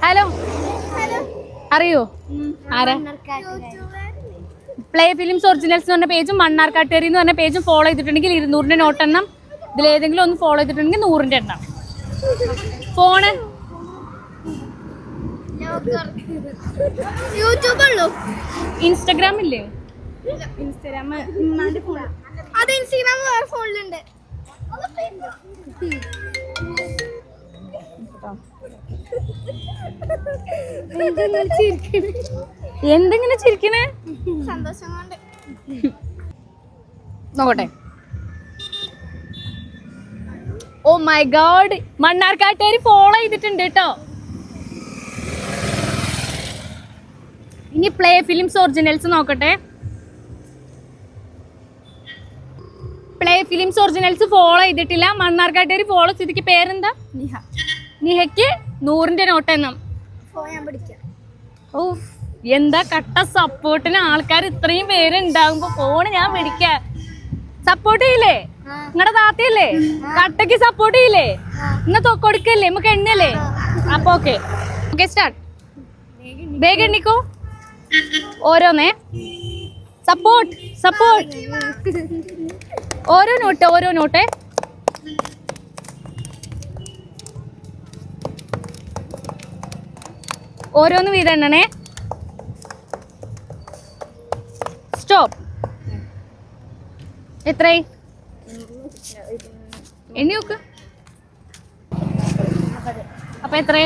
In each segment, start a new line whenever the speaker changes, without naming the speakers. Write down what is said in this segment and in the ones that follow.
Hello, അറിയോ ആരാ? Play films originals എന്ന് പറഞ്ഞ പേജും മണ്ണാർക്കാട്ടേരി എന്ന് പറഞ്ഞ പേജും ഫോളോ ചെയ്തിട്ടുണ്ടെങ്കിൽ 200 നോട്ട് എണ്ണം. ഇതിലേതെങ്കിലും ഒന്ന് ഫോളോ ചെയ്തിട്ടുണ്ടെങ്കിൽ 100 എണ്ണം. ഫോണ് ഇൻസ്റ്റാഗ്രാം ഇല്ലേ?
ഇൻസ്റ്റാഗ്രാം അത് ഇൻസ്റ്റാഗ്രാം വേറെ ഫോണിലുണ്ട്.
എന്തെങ്കിലും ചിരിക്കണേ?
സന്തോഷം കൊണ്ട്.
നോക്കട്ടെ. ഓ മൈ ഗോഡ്, മണ്ണാർക്കാട്ടേരി ഫോളോ ചെയ്തിട്ടുണ്ട് കേട്ടോ. ഇനി പ്ലേ ഫിലിംസ് ഒറിജിനൽസ് നോക്കട്ടെ. പ്ലേ ഫിലിംസ് ഒറിജിനൽസ് ഫോളോ ചെയ്തിട്ടില്ല. മണ്ണാർക്കാട്ടേരി ഫോളോ ചെയ്തിട്ട് പേരെന്താ?
നിഹ.
നിഹയ്ക്ക് 100 നോട്ട് എണ്ണം. ഓ എന്താ കട്ട സപ്പോർട്ടിന് ആൾക്കാർ ഇത്രയും പേരുണ്ടാകുമ്പോ ഫോണ് ഞാൻ പിടിക്ക. സപ്പോർട്ട് ചെയ്യില്ലേ? നിങ്ങളുടെ താത്തയല്ലേ? കട്ടക്ക് സപ്പോർട്ട് ചെയ്യില്ലേ? ഇന്ന് കൊടുക്കല്ലേ? നമുക്ക് എണ്ണല്ലേ? അപ്പൊ ഓക്കെ സ്റ്റാർട്ട്. വേഗം എണ്ണിക്കോ. ഓരോന്നേ. Support support. ഓരോ നോട്ട്. ഓരോന്ന് വീതം എണ്ണണേ. സ്റ്റോപ്പ്. എത്രയായി? എണ്ണി നോക്ക്. അപ്പൊ എത്ര?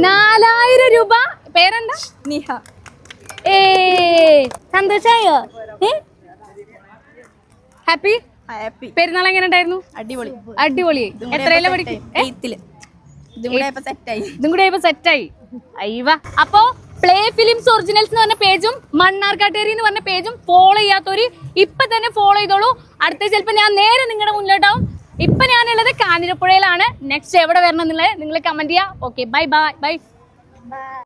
4000 രൂപ. പേരെന്താ?
നിഹ.
സന്തോഷായോ? ഹാപ്പി?
ഹാപ്പി.
പെരുന്നാൾ എങ്ങനെ ഉണ്ടായിരുന്നു?
അടിപൊളി.
അടിപൊളി. എത്രയല്ല പഠിക്കും? ഇതും കൂടെ സെറ്റായി. അയ്യവ. അപ്പോ പ്ലേ ഫിലിംസ് ഒറിജിനൽസ് എന്ന് പറഞ്ഞ പേജും മണ്ണാർക്കാട്ടേരി എന്ന് പറഞ്ഞ പേജും ഫോളോ ചെയ്യാത്തവര് ഇപ്പൊ തന്നെ ഫോളോ ചെയ്തോളൂ. അടുത്ത ചിലപ്പോ ഞാൻ നേരെ നിങ്ങളുടെ മുന്നിലോട്ടാവും. ഇപ്പൊ ഞാനുള്ളത് കാഞ്ഞിരപ്പുഴയിലാണ്. നെക്സ്റ്റ് എവിടെ വരണം എന്നുള്ളത് നിങ്ങൾ കമന്റ് ചെയ്യാം. Okay, bye bye bye.